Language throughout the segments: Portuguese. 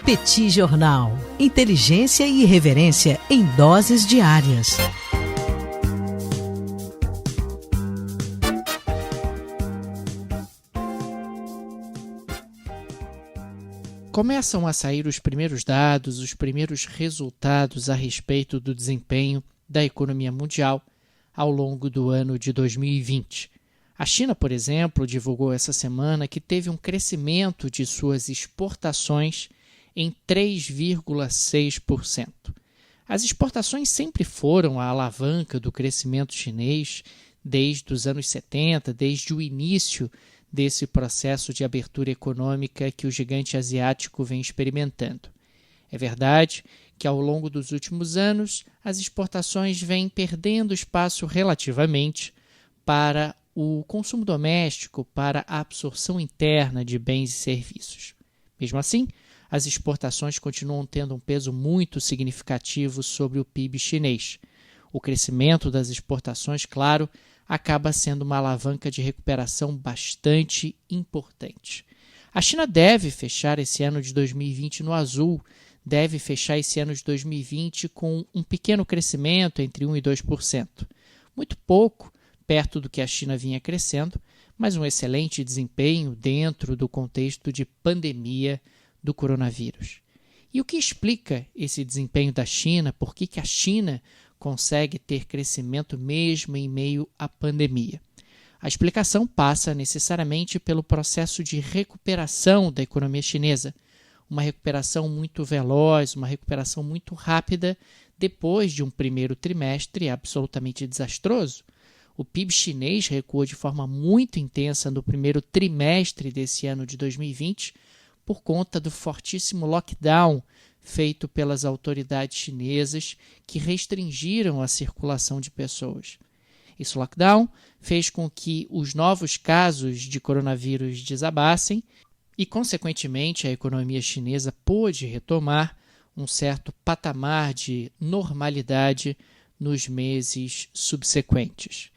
Petit Jornal. Inteligência e irreverência em doses diárias. Começam a sair os primeiros dados, os primeiros resultados a respeito do desempenho da economia mundial ao longo do ano de 2020. A China, por exemplo, divulgou essa semana que teve um crescimento de suas exportações em 3,6%. As exportações sempre foram a alavanca do crescimento chinês desde os anos 70, desde o início desse processo de abertura econômica que o gigante asiático vem experimentando. É verdade que ao longo dos últimos anos as exportações vêm perdendo espaço relativamente para o consumo doméstico, para a absorção interna de bens e serviços. Mesmo assim, as exportações continuam tendo um peso muito significativo sobre o PIB chinês. O crescimento das exportações, claro, acaba sendo uma alavanca de recuperação bastante importante. A China deve fechar esse ano de 2020 no azul, deve fechar esse ano de 2020 com um pequeno crescimento entre 1% e 2%. Muito pouco, perto do que a China vinha crescendo, mas um excelente desempenho dentro do contexto de pandemia do coronavírus. E o que explica esse desempenho da China? Por que a China consegue ter crescimento mesmo em meio à pandemia? A explicação passa necessariamente pelo processo de recuperação da economia chinesa, uma recuperação muito veloz, uma recuperação muito rápida depois de um primeiro trimestre absolutamente desastroso. O PIB chinês recuou de forma muito intensa no primeiro trimestre desse ano de 2020 por conta do fortíssimo lockdown feito pelas autoridades chinesas que restringiram a circulação de pessoas. Esse lockdown fez com que os novos casos de coronavírus desabassem e, consequentemente, a economia chinesa pôde retomar um certo patamar de normalidade nos meses subsequentes.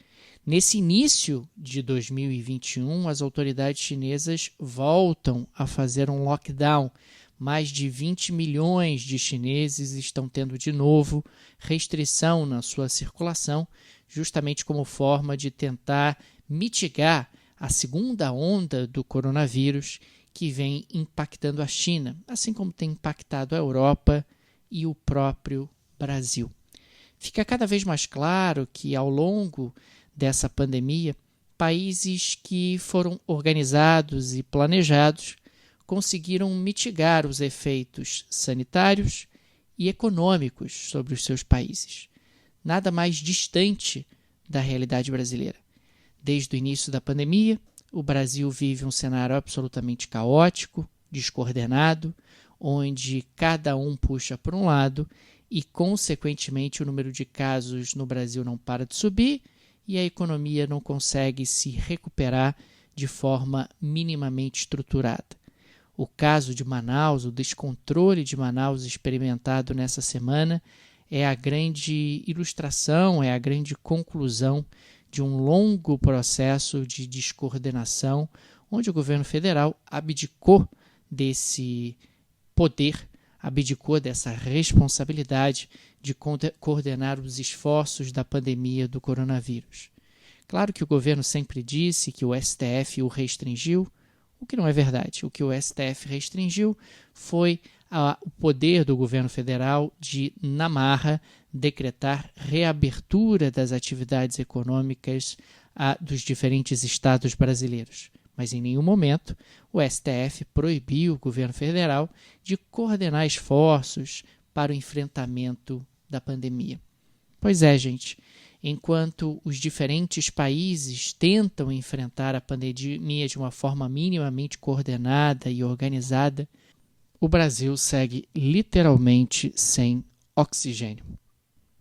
Nesse início de 2021, as autoridades chinesas voltam a fazer um lockdown. Mais de 20 milhões de chineses estão tendo de novo restrição na sua circulação, justamente como forma de tentar mitigar a segunda onda do coronavírus que vem impactando a China, assim como tem impactado a Europa e o próprio Brasil. Fica cada vez mais claro que, ao longo dessa pandemia, países que foram organizados e planejados conseguiram mitigar os efeitos sanitários e econômicos sobre os seus países. Nada mais distante da realidade brasileira. Desde o início da pandemia, o Brasil vive um cenário absolutamente caótico, descoordenado, onde cada um puxa por um lado e, consequentemente, o número de casos no Brasil não para de subir e a economia não consegue se recuperar de forma minimamente estruturada. O caso de Manaus, o descontrole de Manaus experimentado nessa semana é a grande ilustração, é a grande conclusão de um longo processo de descoordenação, onde o governo federal abdicou desse poder, abdicou dessa responsabilidade de coordenar os esforços da pandemia do coronavírus. Claro que o governo sempre disse que o STF o restringiu, o que não é verdade. O que o STF restringiu foi o poder do governo federal de, na marra, decretar reabertura das atividades econômicas dos diferentes estados brasileiros. Mas em nenhum momento o STF proibiu o governo federal de coordenar esforços para o enfrentamento da pandemia. Pois é, gente, enquanto os diferentes países tentam enfrentar a pandemia de uma forma minimamente coordenada e organizada, o Brasil segue literalmente sem oxigênio.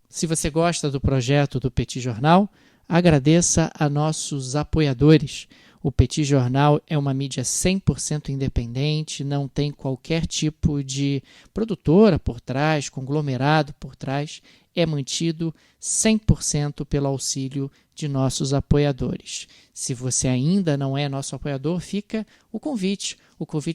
Se você gosta do projeto do Petit Jornal, agradeça a nossos apoiadores. O Petit Jornal é uma mídia 100% independente, não tem qualquer tipo de produtora por trás, conglomerado por trás. é mantido 100% pelo auxílio de nossos apoiadores. Se você ainda não é nosso apoiador, fica o convite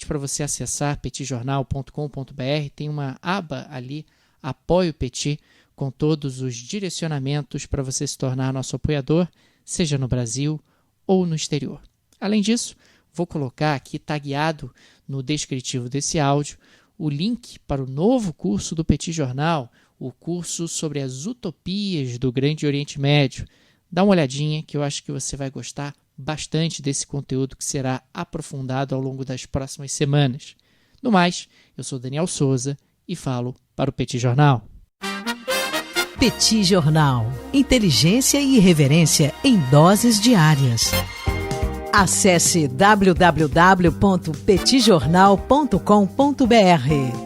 para você acessar petijornal.com.br, tem uma aba ali, Apoie o Petit, com todos os direcionamentos para você se tornar nosso apoiador, seja no Brasil ou no exterior. Além disso, vou colocar aqui tagueado no descritivo desse áudio o link para o novo curso do Petit Jornal, o curso sobre as utopias do Grande Oriente Médio. Dá uma olhadinha que eu acho que você vai gostar bastante desse conteúdo que será aprofundado ao longo das próximas semanas. No mais, eu sou Daniel Souza e falo para o Petit Jornal. Petit Jornal. Inteligência e irreverência em doses diárias. Acesse www.petijornal.com.br.